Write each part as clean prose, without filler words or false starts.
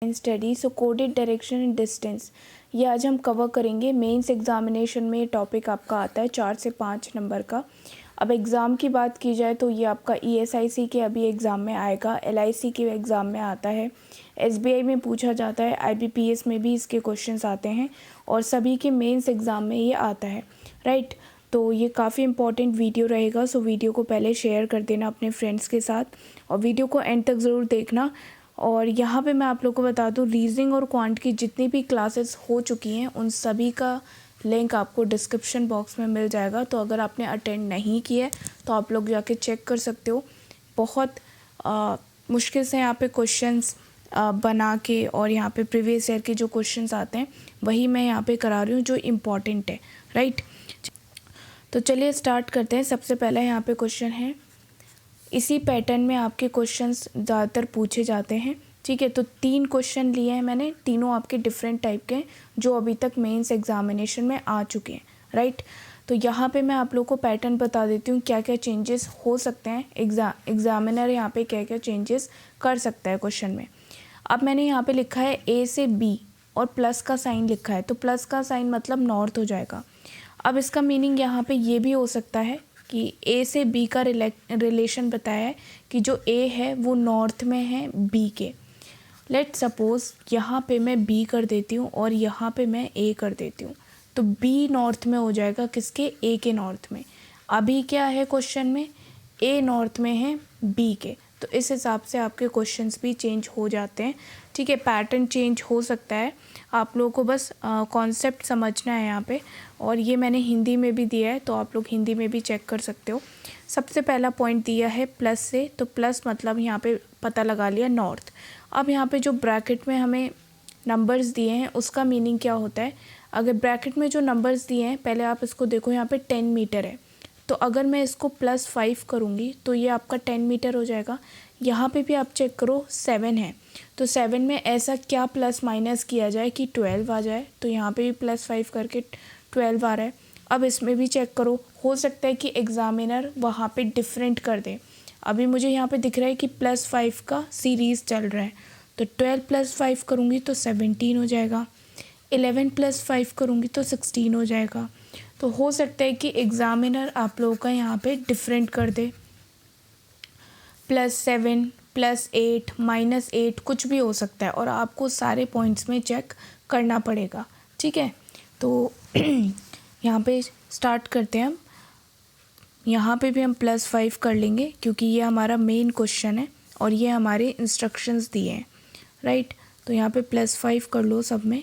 Study so coded direction and distance, ये आज हम कवर करेंगे। मेंस एग्जामिनेशन में ये टॉपिक आपका आता है 4 से 5 नंबर का। अब एग्ज़ाम की बात की जाए तो ये आपका ESIC के अभी एग्ज़ाम में आएगा, LIC के एग्ज़ाम में आता है, SBI में पूछा जाता है, IBPS में भी इसके क्वेश्चंस आते हैं और सभी के मेंस एग्ज़ाम में ये आता है, राइट। तो ये काफ़ी इंपॉर्टेंट वीडियो रहेगा, सो वीडियो को पहले शेयर कर देना अपने फ्रेंड्स के साथ और वीडियो को एंड तक ज़रूर देखना। और यहाँ पे मैं आप लोग को बता दूँ, रीजनिंग और क्वांट की जितनी भी क्लासेस हो चुकी हैं उन सभी का लिंक आपको डिस्क्रिप्शन बॉक्स में मिल जाएगा। तो अगर आपने अटेंड नहीं किया है तो आप लोग जाके चेक कर सकते हो। बहुत मुश्किल से यहाँ पे क्वेश्चंस बना के और यहाँ पे प्रीवियस ईयर के जो क्वेश्चंस आते हैं वही मैं यहाँ पे करा रही हूँ जो इम्पॉर्टेंट है, राइट। तो चलिए स्टार्ट करते हैं। सबसे पहला यहाँ पे क्वेश्चन है, इसी पैटर्न में आपके क्वेश्चंस ज़्यादातर पूछे जाते हैं, ठीक है। तो 3 क्वेश्चन लिए हैं मैंने, तीनों आपके डिफरेंट टाइप के जो अभी तक मेंस एग्जामिनेशन में आ चुके हैं, राइट। तो यहाँ पे मैं आप लोग को पैटर्न बता देती हूँ, क्या क्या चेंजेस हो सकते हैं, एग्जामिनर यहाँ पे क्या क्या चेंजेस कर सकता है क्वेश्चन में। अब मैंने यहाँ पे लिखा है A से B और प्लस का साइन लिखा है, तो प्लस का साइन मतलब नॉर्थ हो जाएगा। अब इसका मीनिंग यहाँ पे ये भी हो सकता है कि A से B का रिलेशन बताया है कि जो A है वो नॉर्थ में है B के। लेट सपोज़ यहाँ पे मैं B कर देती हूँ और यहाँ पे मैं A कर देती हूँ, तो B नॉर्थ में हो जाएगा किसके, A के नॉर्थ में। अभी क्या है क्वेश्चन में, A नॉर्थ में है B के, तो इस हिसाब से आपके क्वेश्चंस भी चेंज हो जाते हैं, ठीक है। पैटर्न चेंज हो सकता है, आप लोगों को बस कॉन्सेप्ट समझना है यहाँ पे। और ये मैंने हिंदी में भी दिया है तो आप लोग हिंदी में भी चेक कर सकते हो। सबसे पहला पॉइंट दिया है प्लस से, तो प्लस मतलब यहाँ पे पता लगा लिया नॉर्थ। अब यहाँ पे जो ब्रैकेट में हमें नंबर्स दिए हैं उसका मीनिंग क्या होता है। अगर ब्रैकेट में जो नंबर्स दिए हैं, पहले आप इसको देखो, यहाँ पे 10 मीटर है, तो अगर मैं इसको +5 करूँगी तो ये आपका 10 मीटर हो जाएगा। यहाँ पे भी आप चेक करो 7 है, तो 7 में ऐसा क्या प्लस माइनस किया जाए कि 12 आ जाए, तो यहाँ पे भी +5 करके 12 आ रहा है। अब इसमें भी चेक करो, हो सकता है कि एग्ज़ामिनर वहाँ पे डिफरेंट कर दे। अभी मुझे यहाँ पे दिख रहा है कि +5 का सीरीज़ चल रहा है, तो 12 + 5 करूँगी तो 17 हो जाएगा, 11 + 5 करूँगी तो 16 हो जाएगा। तो हो सकता है कि एग्ज़ामिनर आप लोगों का यहाँ पे डिफरेंट कर दे, +7 +8 -8 कुछ भी हो सकता है और आपको सारे पॉइंट्स में चेक करना पड़ेगा, ठीक है। तो यहाँ पे स्टार्ट करते हैं हम। यहाँ पे भी हम +5 कर लेंगे क्योंकि ये हमारा मेन क्वेश्चन है और ये हमारे इंस्ट्रक्शंस दिए हैं, राइट। तो यहाँ पे +5 कर लो सब में।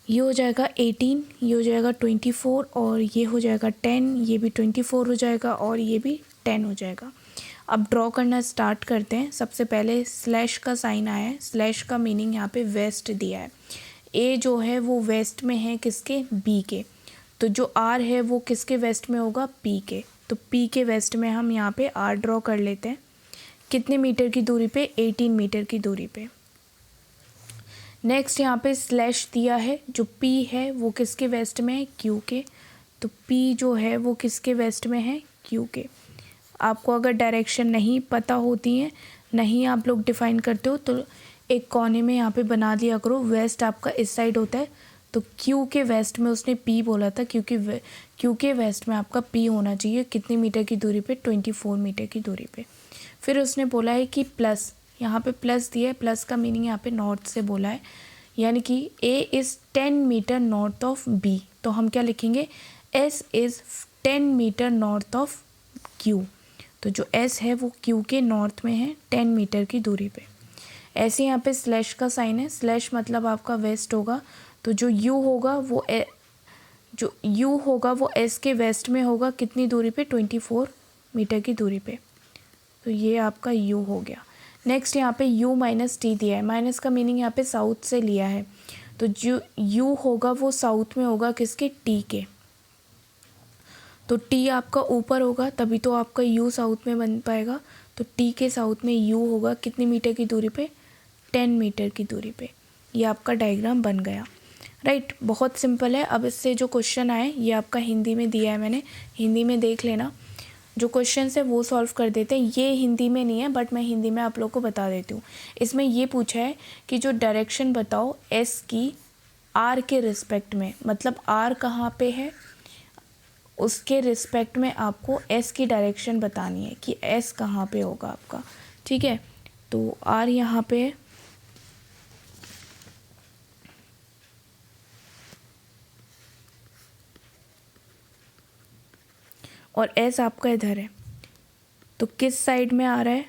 ये हो जाएगा 18, ये हो जाएगा 24 और ये हो जाएगा 10, ये भी 24 हो जाएगा और ये भी 10 हो जाएगा। अब ड्रॉ करना स्टार्ट करते हैं। सबसे पहले स्लैश का साइन आया है, स्लैश का मीनिंग यहाँ पे वेस्ट दिया है। ए जो है वो वेस्ट में है किसके, बी के, तो जो आर है वो किसके वेस्ट में होगा, पी के, तो पी के वेस्ट में हम यहाँ पे आर ड्रॉ कर लेते हैं। कितने मीटर की दूरी पे, 18 मीटर की दूरी पे। नेक्स्ट यहाँ पे स्लैश दिया है, जो पी है वो किसके वेस्ट में है, क्यू के, तो पी जो है वो किसके वेस्ट में है, क्यू के। आपको अगर डायरेक्शन नहीं पता होती है, नहीं आप लोग डिफाइन करते हो, तो एक कोने में यहाँ पे बना दिया करो, वेस्ट आपका इस साइड होता है, तो क्यू के वेस्ट में उसने पी बोला था क्योंकि क्यू के वेस्ट में आपका पी होना चाहिए। कितनी मीटर की दूरी पे, 24 मीटर की दूरी पे। फिर उसने बोला है कि प्लस, यहाँ पे प्लस दिया है, प्लस का मीनिंग यहाँ पे नॉर्थ से बोला है, यानी कि A is 10 metre north of B, तो हम क्या लिखेंगे, S is 10 metre north of Q, तो जो एस है वो क्यू के नॉर्थ में है 10 मीटर की दूरी पे। ऐसे यहाँ पे स्लैश का साइन है, स्लैश मतलब आपका वेस्ट होगा, तो जो यू होगा वो एस के वेस्ट में होगा, कितनी दूरी पे, 24 मीटर की दूरी पे, तो ये आपका यू हो गया। नेक्स्ट यहाँ पे u - t दिया है, माइनस का मीनिंग यहाँ पे साउथ से लिया है, तो जो u होगा वो साउथ में होगा किसके, t के, तो t आपका ऊपर होगा तभी तो आपका u साउथ में बन पाएगा, तो t के साउथ में u होगा कितनी मीटर की दूरी पे, 10 मीटर की दूरी पे। ये आपका डायग्राम बन गया, राइट। बहुत सिंपल है। अब इससे जो क्वेश्चन आए ये आपका हिंदी में दिया है, मैंने हिंदी में देख लेना। जो क्वेश्चन है वो सॉल्व कर देते हैं। ये हिंदी में नहीं है बट मैं हिंदी में आप लोग को बता देती हूँ। इसमें ये पूछा है कि जो डायरेक्शन बताओ एस की आर के रिस्पेक्ट में, मतलब आर कहाँ पे है उसके रिस्पेक्ट में आपको एस की डायरेक्शन बतानी है कि एस कहाँ पे होगा आपका। ठीक है, तो आर यहाँ पे है और एस आपका इधर है, तो किस साइड में आ रहा है,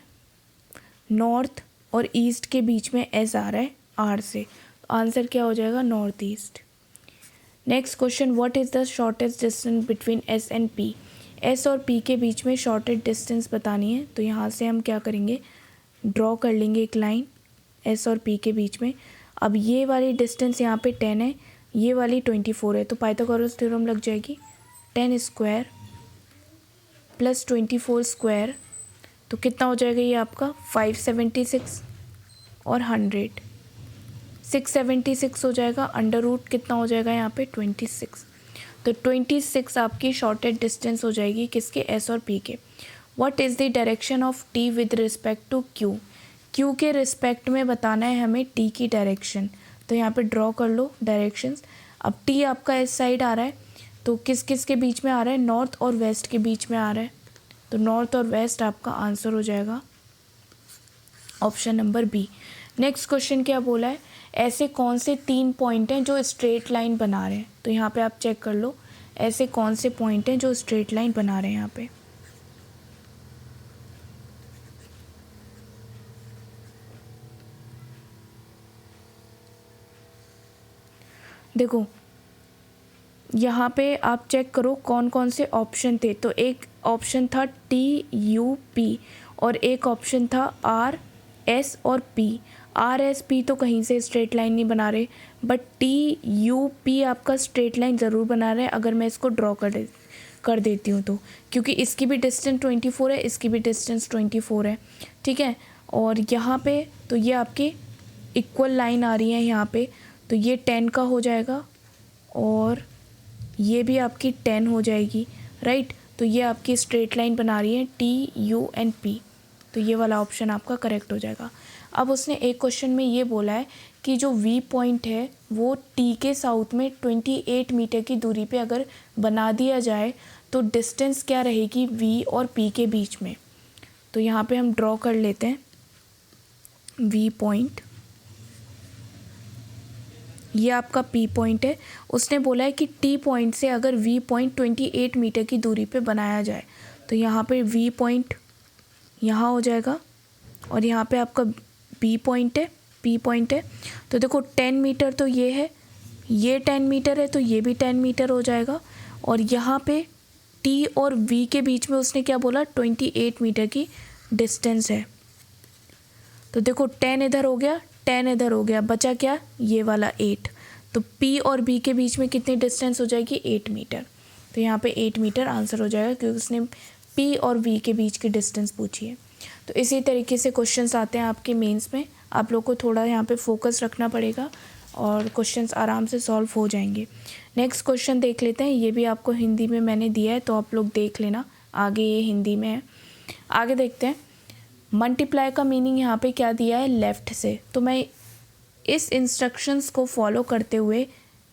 नॉर्थ और ईस्ट के बीच में एस आ रहा है आर से। आंसर क्या हो जाएगा, north east. Next question, what is the shortest distance between S and P. S और पी के बीच में शॉर्टेस्ट डिस्टेंस बतानी है, तो यहाँ से हम क्या करेंगे, ड्रॉ कर लेंगे एक लाइन एस और पी के बीच में। अब ये वाली डिस्टेंस यहाँ पे 10 है, ये वाली 24 है, तो पाइथागोरस थ्योरम लग जाएगी। 10 स्क्वायर प्लस 24 स्क्वायर, तो कितना हो जाएगा ये आपका 576 और 100 676 हो जाएगा। अंडर रूट कितना हो जाएगा यहाँ पे 26, तो 26 आपकी शॉर्टेस्ट डिस्टेंस हो जाएगी किसके, एस और पी के। What is the direction of T with respect to Q. Q के रिस्पेक्ट में बताना है हमें टी की डायरेक्शन, तो यहाँ पे ड्रॉ कर लो डायरेक्शंस। अब टी आपका इस साइड आ रहा है, तो किस किस के बीच में आ रहा है, नॉर्थ और वेस्ट के बीच में आ रहा है, तो नॉर्थ और वेस्ट आपका आंसर हो जाएगा option number B. Next question क्या बोला है, ऐसे कौन से 3 पॉइंट हैं जो स्ट्रेट लाइन बना रहे हैं, तो यहाँ पे आप चेक कर लो ऐसे कौन से पॉइंट हैं जो स्ट्रेट लाइन बना रहे हैं। यहाँ पे देखो, यहाँ पे आप चेक करो कौन कौन से ऑप्शन थे, तो एक ऑप्शन था टी यू पी और एक ऑप्शन था आर एस और पी। आर एस पी तो कहीं से स्ट्रेट लाइन नहीं बना रहे, बट टी यू पी आपका स्ट्रेट लाइन ज़रूर बना रहे हैं अगर मैं इसको ड्रॉ कर देती हूँ तो, क्योंकि इसकी भी डिस्टेंस 24 है, इसकी भी डिस्टेंस 24 है। ठीक है, और यहाँ पे तो ये आपकी इक्वल लाइन आ रही है यहाँ पे, तो ये 10 का हो जाएगा और ये भी आपकी 10 हो जाएगी, राइट। तो ये आपकी स्ट्रेट लाइन बना रही है टी यू एंड पी, तो ये वाला ऑप्शन आपका करेक्ट हो जाएगा। अब उसने एक क्वेश्चन में ये बोला है कि जो वी पॉइंट है वो टी के साउथ में 28 मीटर की दूरी पे अगर बना दिया जाए तो डिस्टेंस क्या रहेगी वी और पी के बीच में। तो यहाँ पे हम ड्रॉ कर लेते हैं वी पॉइंट, ये आपका पी पॉइंट है। उसने बोला है कि टी पॉइंट से अगर वी पॉइंट 28 मीटर की दूरी पे बनाया जाए, तो यहाँ पे वी पॉइंट यहाँ हो जाएगा और यहाँ पे आपका बी पॉइंट है, पी पॉइंट है। तो देखो 10 मीटर तो ये है, ये 10 मीटर है, तो ये भी 10 मीटर हो जाएगा। और यहाँ पे टी और वी के बीच में उसने क्या बोला, 28 मीटर की डिस्टेंस है। तो देखो 10 इधर हो गया, 10 इधर हो गया, बचा क्या, ये वाला 8। तो पी और बी के बीच में कितनी डिस्टेंस हो जाएगी, 8 मीटर। तो यहाँ पे 8 मीटर आंसर हो जाएगा क्योंकि उसने पी और वी के बीच की डिस्टेंस पूछी है। तो इसी तरीके से क्वेश्चंस आते हैं आपके मेंस में, आप लोग को थोड़ा यहाँ पे फोकस रखना पड़ेगा और क्वेश्चंस आराम से सॉल्व हो जाएंगे। नेक्स्ट क्वेश्चन देख लेते हैं, ये भी आपको हिंदी में मैंने दिया है तो आप लोग देख लेना, आगे ये हिंदी में है। आगे देखते हैं, मल्टीप्लाई का मीनिंग यहाँ पे क्या दिया है, लेफ़्ट से। तो मैं इस इंस्ट्रक्शंस को फॉलो करते हुए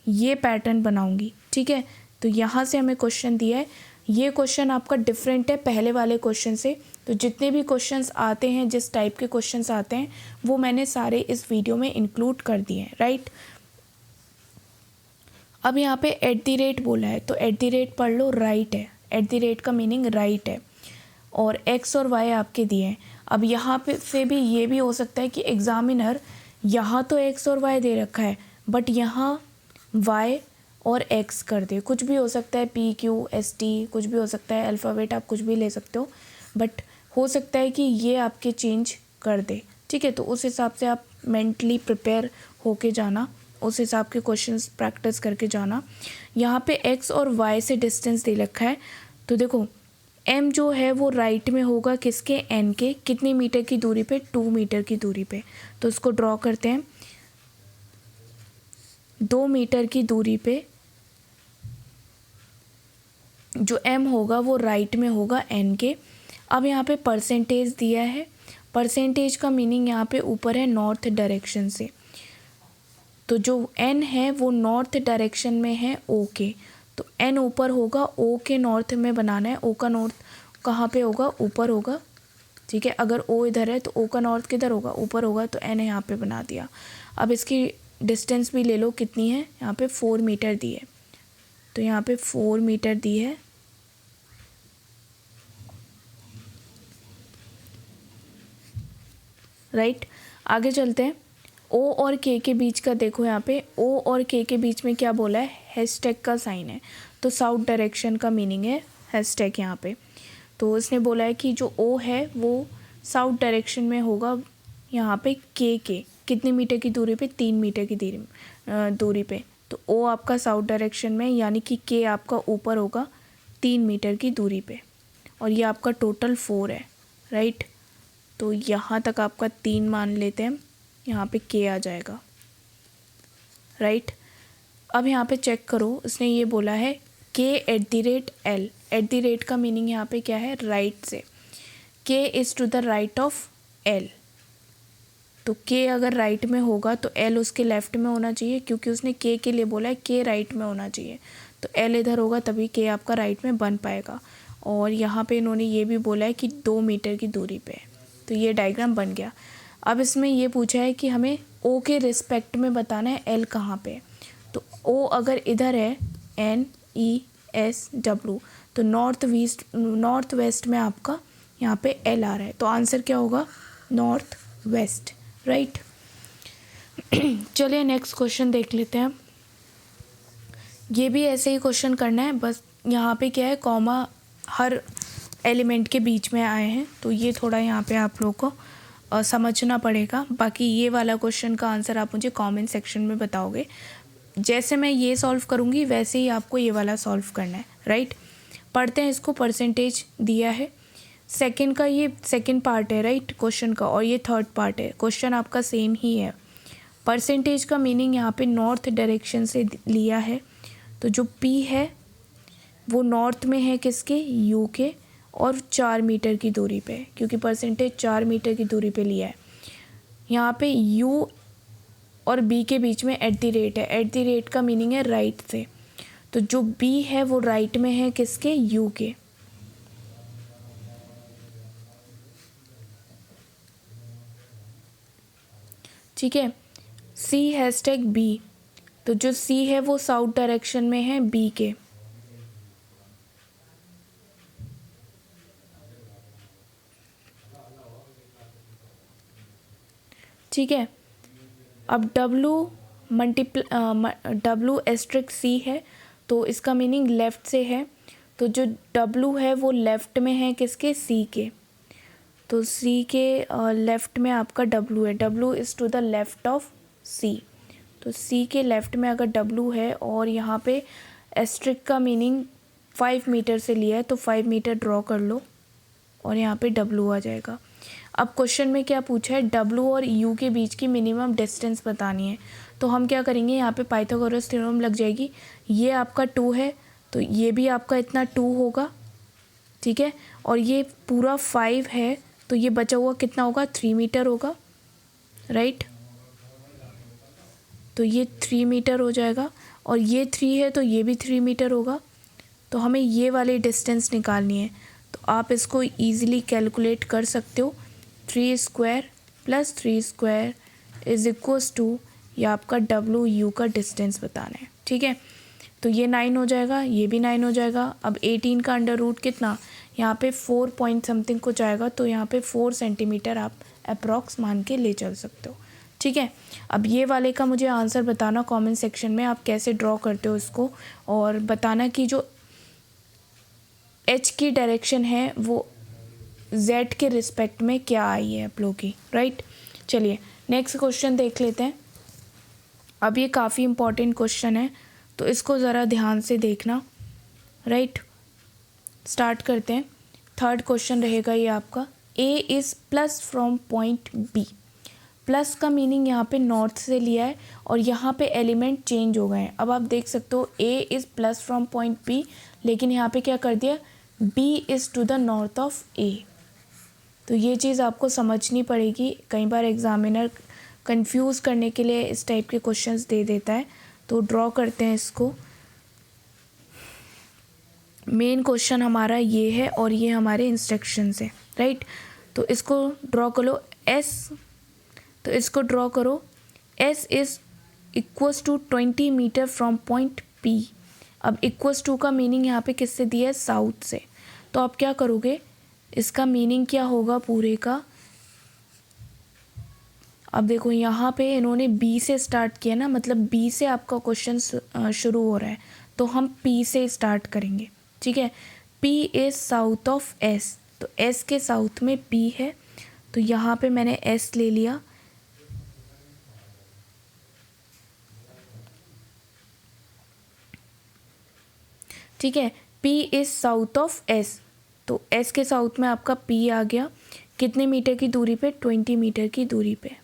ये पैटर्न बनाऊंगी, ठीक है। तो यहाँ से हमें क्वेश्चन दिया है, ये क्वेश्चन आपका डिफरेंट है पहले वाले क्वेश्चन से। तो जितने भी क्वेश्चंस आते हैं, जिस टाइप के क्वेश्चंस आते हैं, वो मैंने सारे इस वीडियो में इंक्लूड कर दिए हैं, राइट। अब यहाँ पे एट द रेट बोला है, तो एट द रेट पढ़ लो, राइट है। एट द रेट का मीनिंग राइट है और एक्स और वाई आपके दिए हैं। अब यहाँ पे से भी ये भी हो सकता है कि एग्जामिनर यहाँ तो एक्स और वाई दे रखा है बट यहाँ वाई और एक्स कर दे, कुछ भी हो सकता है, पी क्यू एस टी कुछ भी हो सकता है, अल्फ़ाबेट आप कुछ भी ले सकते हो, बट हो सकता है कि ये आपके चेंज कर दे, ठीक है। तो उस हिसाब से आप मेंटली प्रिपेयर होके जाना, उस हिसाब के क्वेश्चंस प्रैक्टिस करके जाना। यहाँ पे एक्स और वाई से डिस्टेंस दे रखा है, तो देखो एम जो है वो राइट में होगा किसके, एन के, कितनी मीटर की दूरी पे, 2 मीटर की दूरी पे। तो इसको ड्रॉ करते हैं, 2 मीटर की दूरी पे जो m होगा वो राइट में होगा n के। अब यहाँ पे परसेंटेज दिया है, परसेंटेज का मीनिंग यहाँ पे ऊपर है नॉर्थ डायरेक्शन से, तो जो n है वो नॉर्थ डायरेक्शन में है o के, तो n ऊपर होगा, o के नॉर्थ में बनाना है। o का नॉर्थ कहाँ पे होगा, ऊपर होगा, ठीक है। अगर o इधर है तो o का नॉर्थ किधर होगा, ऊपर होगा, तो n यहाँ पे बना दिया। अब इसकी डिस्टेंस भी ले लो, कितनी है, यहाँ पे 4 मीटर दी है, तो यहाँ पे 4 मीटर दी है। राइट, आगे चलते हैं। O और K के बीच का देखो, यहाँ पे O और K के बीच में क्या बोला है, हैशटैग का साइन है, तो साउथ डायरेक्शन का मीनिंग है हैशटैग यहाँ पे। तो इसने बोला है कि जो O है वो साउथ डायरेक्शन में होगा, यहाँ पे K के कितनी मीटर की दूरी पे, 3 मीटर की दूरी पे, तो O आपका साउथ डायरेक्शन में, यानी कि K आपका ऊपर होगा 3 मीटर की दूरी पे, और ये आपका टोटल 4 है। राइट, तो यहाँ तक आपका 3 मान लेते हैं, यहाँ पे K आ जाएगा। राइट, अब यहाँ पे चेक करो, इसने ये बोला है K@L, एट द रेट का मीनिंग यहाँ पे क्या है, राइट से, K is to the right of L, तो K अगर राइट में होगा तो L उसके लेफ्ट में होना चाहिए, क्योंकि उसने K के लिए बोला है K राइट में होना चाहिए, तो L इधर होगा तभी K आपका राइट में बन पाएगा। और यहाँ पे इन्होंने ये भी बोला है कि 2 मीटर की दूरी पे, तो ये डायग्राम बन गया। अब इसमें ये पूछा है कि हमें O के रिस्पेक्ट में बताना है L कहाँ पे, तो O अगर इधर है NESW, तो नॉर्थ वेस्ट में आपका यहाँ पे L आ रहा है, तो आंसर क्या होगा, नॉर्थ वेस्ट। राइट, चलिए नेक्स्ट क्वेश्चन देख लेते हैं। ये भी ऐसे ही क्वेश्चन करना है, बस यहाँ पे क्या है, कॉमा हर एलिमेंट के बीच में आए हैं, तो ये थोड़ा यहाँ पे आप लोगों को समझना पड़ेगा। बाकी ये वाला क्वेश्चन का आंसर आप मुझे कमेंट सेक्शन में बताओगे, जैसे मैं ये सॉल्व करूँगी वैसे ही आपको ये वाला सॉल्व करना है। राइट, पढ़ते हैं इसको। परसेंटेज दिया है, सेकंड का ये सेकंड पार्ट है राइट क्वेश्चन का, और ये थर्ड पार्ट है, क्वेश्चन आपका सेम ही है। परसेंटेज का मीनिंग यहाँ पे नॉर्थ डायरेक्शन से लिया है, तो जो P है वो नॉर्थ में है किसके, U के, और 4 मीटर की दूरी पे, क्योंकि परसेंटेज 4 मीटर की दूरी पे लिया है। यहाँ पे U और B के बीच में एट द रेट है, एट द रेट का मीनिंग है राइट से, तो जो B है वो राइट में है किसके, U के। ठीक है, C#B, तो जो C है वो साउथ डायरेक्शन में है B के। ठीक है, अब W*C है, तो इसका मीनिंग लेफ़्ट से है, तो जो W है वो लेफ़्ट में है किसके, C के, तो C के लेफ़्ट में आपका W है, W is to the left of C, तो C के लेफ़्ट में अगर W है, और यहाँ पे एस्ट्रिक का मीनिंग 5 मीटर से लिया है, तो 5 मीटर ड्रॉ कर लो और यहाँ पे W आ जाएगा। अब क्वेश्चन में क्या पूछा है, W और U के बीच की मिनिमम डिस्टेंस बतानी है, तो हम क्या करेंगे, यहाँ पे पाइथागोरस थ्योरम लग जाएगी। ये आपका 2 है, तो ये भी आपका इतना 2 होगा, ठीक है, और ये पूरा 5 है, तो ये बचा हुआ कितना होगा, 3 मीटर होगा। राइट, तो ये 3 मीटर हो जाएगा, और ये 3 है तो ये भी 3 मीटर होगा, तो हमें ये वाली डिस्टेंस निकालनी है। तो आप इसको ईज़िली कैलकुलेट कर सकते हो, 3² + 3² = 2, या आपका WU का डिस्टेंस बताना है। ठीक है, तो ये 9 हो जाएगा, ये भी 9 हो जाएगा। अब 18 का अंडर रूट कितना, यहाँ पे 4 पॉइंट समथिंग कुछ आएगा, तो यहाँ पे 4 सेंटीमीटर आप अप्रॉक्स मान के ले चल सकते हो। ठीक है, अब ये वाले का मुझे आंसर बताना कमेंट सेक्शन में, आप कैसे ड्रॉ करते हो इसको, और बताना कि जो H की डायरेक्शन है वो Z के रिस्पेक्ट में क्या आई है आप लोगों की। राइट, चलिए नेक्स्ट क्वेश्चन देख लेते हैं। अब ये काफ़ी इम्पोर्टेंट क्वेश्चन है, तो इसको ज़रा ध्यान से देखना। राइट, स्टार्ट करते हैं। थर्ड क्वेश्चन रहेगा ये आपका, A is plus from point B, plus का मीनिंग यहाँ पे नॉर्थ से लिया है और यहाँ पे एलिमेंट चेंज हो गए हैं। अब आप देख सकते हो A is plus from point B, लेकिन यहाँ पे क्या कर दिया, B is to the north of A. तो ये चीज़ आपको समझनी पड़ेगी। कई बार एग्जामिनर कंफ्यूज करने के लिए इस टाइप के क्वेश्चंस दे देता है। तो ड्रॉ करते हैं इसको। मेन क्वेश्चन हमारा ये है और ये हमारे इंस्ट्रक्शंस है, राइट। तो इसको ड्रॉ करो एस, तो इसको ड्रॉ करो S is equals to 20 metre from point P. अब इक्वल्स टू का मीनिंग यहाँ पे किससे दिया है, साउथ से। तो आप क्या करोगे, इसका मीनिंग क्या होगा पूरे का, अब देखो यहाँ पे इन्होंने बी से स्टार्ट किया ना, मतलब बी से आपका क्वेश्चन शुरू हो रहा है, तो हम पी से स्टार्ट करेंगे, ठीक है। P is south of S, तो एस के साउथ में पी है, तो यहाँ पे मैंने एस ले लिया। ठीक है, P is south of S, तो एस के साउथ में आपका पी आ गया। कितने मीटर की दूरी पे, 20 मीटर की दूरी पे।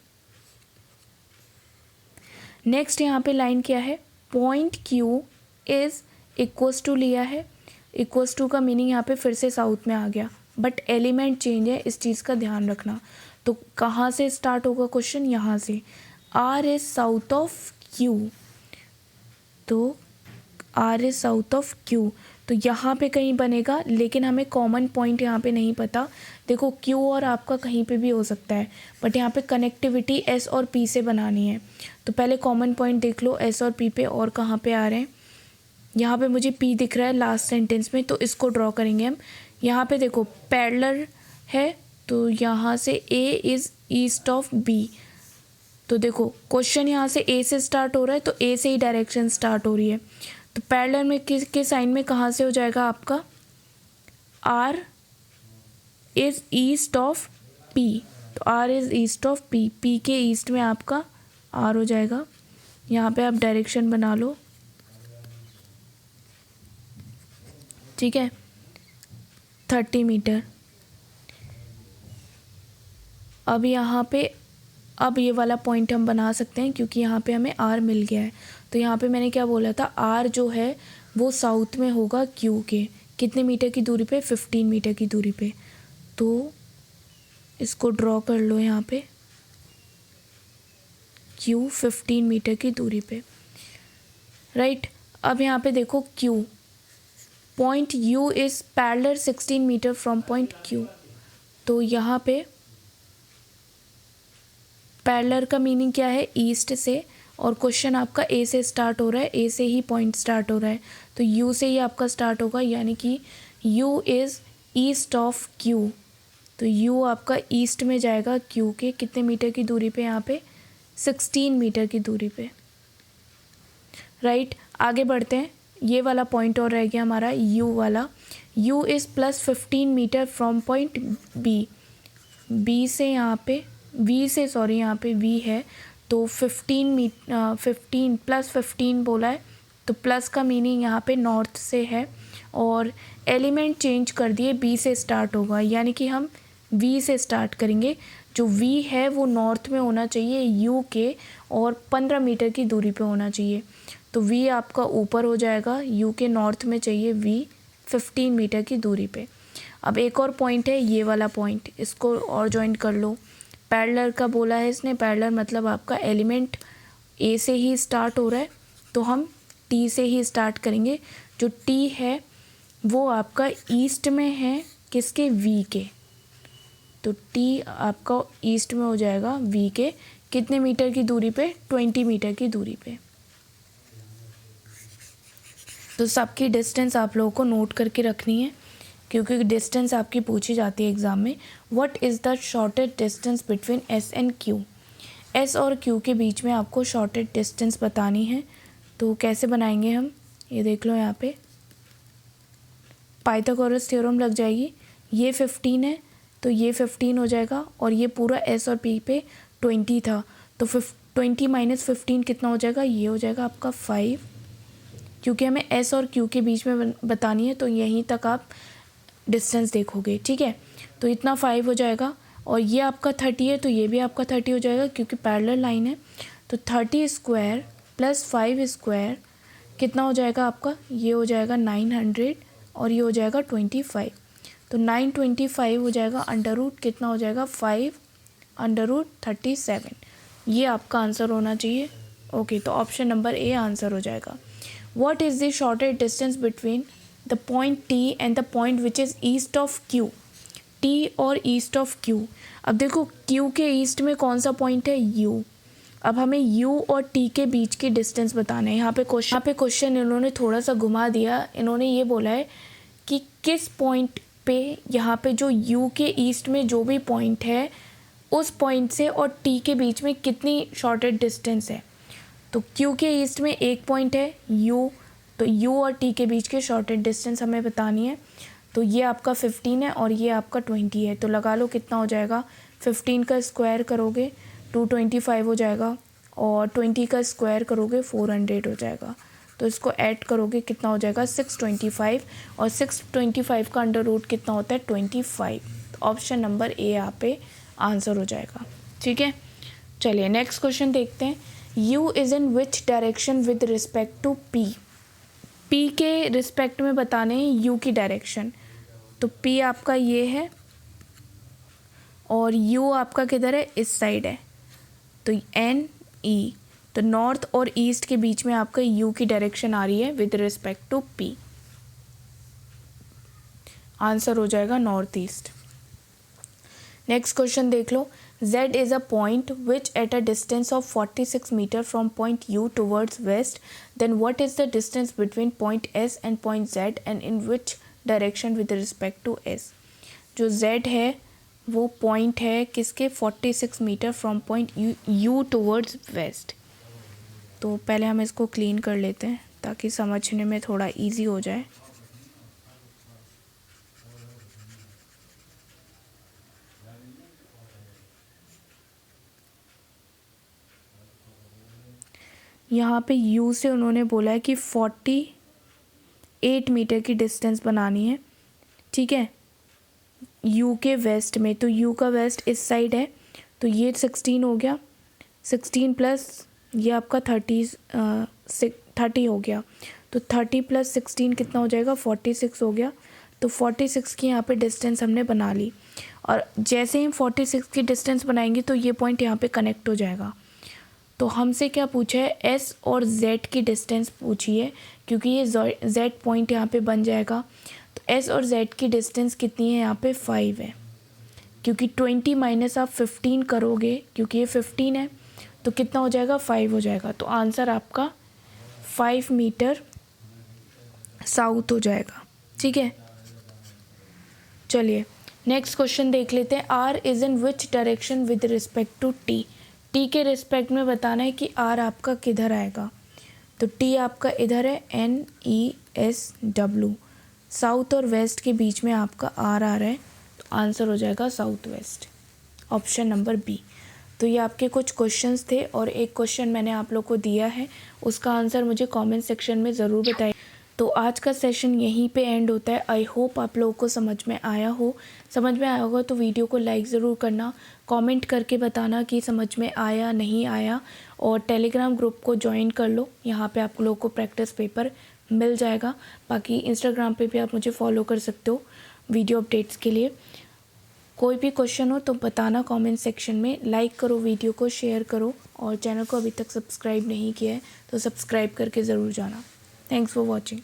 नेक्स्ट यहाँ पे लाइन क्या है, point Q is equals to लिया है। इक्वल्स टू का मीनिंग यहाँ पे फिर से साउथ में आ गया, बट एलिमेंट चेंज है, इस चीज़ का ध्यान रखना। तो कहाँ से स्टार्ट होगा क्वेश्चन, यहाँ से। R is south of Q, तो R is south of Q, तो यहाँ पे कहीं बनेगा, लेकिन हमें कॉमन पॉइंट यहाँ पे नहीं पता। देखो क्यू और आपका कहीं पे भी हो सकता है, बट यहाँ पे कनेक्टिविटी एस और पी से बनानी है। तो पहले कॉमन पॉइंट देख लो एस और पी पे, और कहाँ पे आ रहे हैं। यहाँ पे मुझे पी दिख रहा है लास्ट सेंटेंस में, तो इसको ड्रॉ करेंगे हम। यहाँ पे देखो पैरेलल है, तो यहाँ से A is east of B. तो देखो क्वेश्चन यहाँ से ए से स्टार्ट हो रहा है, तो ए से ही डायरेक्शन स्टार्ट हो रही है। तो पैरेलल में किस साइन में कहाँ से हो जाएगा आपका, R is east of P, तो R is east of P, P के ईस्ट में आपका आर हो जाएगा। यहाँ पे आप डायरेक्शन बना लो, ठीक है, 30 मीटर। अब यहाँ पे अब ये वाला पॉइंट हम बना सकते हैं, क्योंकि यहाँ पे हमें आर मिल गया है। तो यहाँ पे मैंने क्या बोला था, आर जो है वो साउथ में होगा क्यू के, कितने मीटर की दूरी पे, 15 मीटर की दूरी पे। तो इसको ड्रॉ कर लो यहाँ पे, क्यू 15 मीटर की दूरी पे, राइट। अब यहाँ पे देखो Q, point U is parallel 16 metre from point Q. तो यहाँ पे पैरेलल का मीनिंग क्या है, ईस्ट से, और क्वेश्चन आपका ए से स्टार्ट हो रहा है, ए से ही पॉइंट स्टार्ट हो रहा है, तो यू से ही आपका स्टार्ट होगा, यानी कि you is east of Q. तो यू आपका ईस्ट में जाएगा क्यू के, कितने मीटर की दूरी पे, यहाँ पे 16 मीटर की दूरी पे, राइट। आगे बढ़ते हैं, ये वाला पॉइंट और रह गया हमारा यू वाला। U is plus 15 metre from point B, B से यहाँ पे वी से, सॉरी यहाँ पे वी है, तो 15 प्लस 15 बोला है, तो प्लस का मीनिंग यहाँ पे नॉर्थ से है, और एलिमेंट चेंज कर दिए, बी से स्टार्ट होगा, यानी कि हम वी से स्टार्ट करेंगे। जो वी है वो नॉर्थ में होना चाहिए यू के, और 15 मीटर की दूरी पे होना चाहिए। तो वी आपका ऊपर हो जाएगा, यू के नॉर्थ में चाहिए वी 15 मीटर की दूरी पे। अब एक और पॉइंट है ये वाला पॉइंट, इसको और ज्वाइन कर लो। पैरेलल का बोला है इसने, पैरेलल मतलब आपका एलिमेंट ए से ही स्टार्ट हो रहा है, तो हम टी से ही स्टार्ट करेंगे। जो टी है वो आपका ईस्ट में है, किसके, वी के, तो टी आपका ईस्ट में हो जाएगा वी के, कितने मीटर की दूरी पे, 20 मीटर की दूरी पे। तो सबकी डिस्टेंस आप लोगों को नोट करके रखनी है, क्योंकि डिस्टेंस आपकी पूछी जाती है एग्ज़ाम में। What is the shortest distance between S and Q, S और क्यू के बीच में आपको शॉर्टेस्ट डिस्टेंस बतानी है। तो कैसे बनाएंगे हम, ये देख लो, यहाँ पे पाइथागोरस थ्योरम लग जाएगी। ये 15 है, तो ये 15 हो जाएगा, और ये पूरा एस और पी पे 20 था, तो 20 माइनस 15 कितना हो जाएगा, ये हो जाएगा आपका 5, क्योंकि हमें एस और क्यू के बीच में बतानी है, तो यहीं तक आप डिस्टेंस देखोगे, ठीक है। तो इतना 5 हो जाएगा। और ये आपका 30 है तो ये भी आपका 30 हो जाएगा क्योंकि पैरेलल लाइन है। तो 30 स्क्वायर प्लस 5 स्क्वायर कितना हो जाएगा आपका, ये हो जाएगा 900 और ये हो जाएगा 25। तो 925 हो जाएगा, अंडर रूट कितना हो जाएगा 5 अंडर रूट 37। ये आपका आंसर होना चाहिए। ओके, तो ऑप्शन नंबर ए आंसर हो जाएगा। What is the shortest distance between the point T and the point which is east of Q. T और ईस्ट ऑफ क्यू। अब देखो क्यू के ईस्ट में कौन सा पॉइंट है, यू। अब हमें यू और टी के बीच की डिस्टेंस बताना है। यहाँ पे क्वेश्चन इन्होंने थोड़ा सा घुमा दिया। इन्होंने ये बोला है कि किस पॉइंट पे, यहाँ पे जो यू के ईस्ट में जो भी पॉइंट है उस पॉइंट से और टी के बीच में कितनी शॉर्टेस्ट डिस्टेंस है। तो क्यू के ईस्ट में एक पॉइंट है यू, तो यू और टी के बीच के शॉर्टेस्ट डिस्टेंस हमें बतानी है। तो ये आपका 15 है और ये आपका 20 है। तो लगा लो कितना हो जाएगा, 15 का स्क्वायर करोगे 225 हो जाएगा और 20 का स्क्वायर करोगे 400 हो जाएगा। तो इसको ऐड करोगे कितना हो जाएगा 625 और 625 का अंडर रूट कितना होता है 25। तो ऑप्शन नंबर ए यहाँ पे आंसर हो जाएगा। ठीक है, चलिए नेक्स्ट क्वेश्चन देखते हैं। U is in which direction with respect to P. P के रिस्पेक्ट में बताने हैं यू की डायरेक्शन। तो पी आपका ये है और यू आपका किधर है, इस साइड है। तो एन ई, तो नॉर्थ और ईस्ट के बीच में आपका यू की डायरेक्शन आ रही है with respect to P. Answer हो जाएगा नॉर्थ ईस्ट। नेक्स्ट क्वेश्चन देख लो। Z is a point which at a distance of 46 meter from point U towards west, then what is the distance between point S and point Z and in which direction with respect to S। जो Z है वो point है किसके, 46 metre from point U towards west। तो पहले हम इसको clean कर लेते हैं ताकि समझने में थोड़ा इजी हो जाए। यहाँ पे U से उन्होंने बोला है कि 48 मीटर की डिस्टेंस बनानी है। ठीक है, U के वेस्ट में। तो U का वेस्ट इस साइड है तो ये 16 हो गया, 16 प्लस ये आपका 30 हो गया। तो 30 प्लस 16 कितना हो जाएगा 46 हो गया। तो 46 की यहाँ पे डिस्टेंस हमने बना ली और जैसे ही 46 की डिस्टेंस बनाएंगे तो ये पॉइंट यहाँ पे कनेक्ट हो जाएगा। तो हमसे क्या पूछा है, एस और जेड की डिस्टेंस पूछी है क्योंकि ये जेड पॉइंट यहाँ पे बन जाएगा। तो एस और जेड की डिस्टेंस कितनी है, यहाँ पे 5 है क्योंकि 20 माइनस आप 15 करोगे क्योंकि ये 15 है तो कितना हो जाएगा 5 हो जाएगा। तो आंसर आपका 5 मीटर साउथ हो जाएगा। ठीक है, चलिए नेक्स्ट क्वेश्चन देख लेते हैं। R is in which direction with respect to T. T के रिस्पेक्ट में बताना है कि आर आपका किधर आएगा। तो टी आपका इधर है, NESW। साउथ और वेस्ट के बीच में आपका आर आ रहा है तो आंसर हो जाएगा south west, option number B. तो ये आपके कुछ क्वेश्चंस थे और एक क्वेश्चन मैंने आप लोग को दिया है, उसका आंसर मुझे कमेंट सेक्शन में ज़रूर बताइए। तो आज का सेशन यहीं पे एंड होता है। आई होप आप लोगों को समझ में आया हो। समझ में आया होगा तो वीडियो को लाइक ज़रूर करना, कमेंट करके बताना कि समझ में आया नहीं आया और टेलीग्राम ग्रुप को ज्वाइन कर लो। यहाँ पे आप लोगों को प्रैक्टिस पेपर मिल जाएगा। बाकी इंस्टाग्राम पे भी आप मुझे फॉलो कर सकते हो वीडियो अपडेट्स के लिए। कोई भी क्वेश्चन हो तो बताना कमेंट सेक्शन में। लाइक करो, वीडियो को शेयर करो और चैनल को अभी तक सब्सक्राइब नहीं किया है तो सब्सक्राइब करके ज़रूर जाना। Thanks for watching.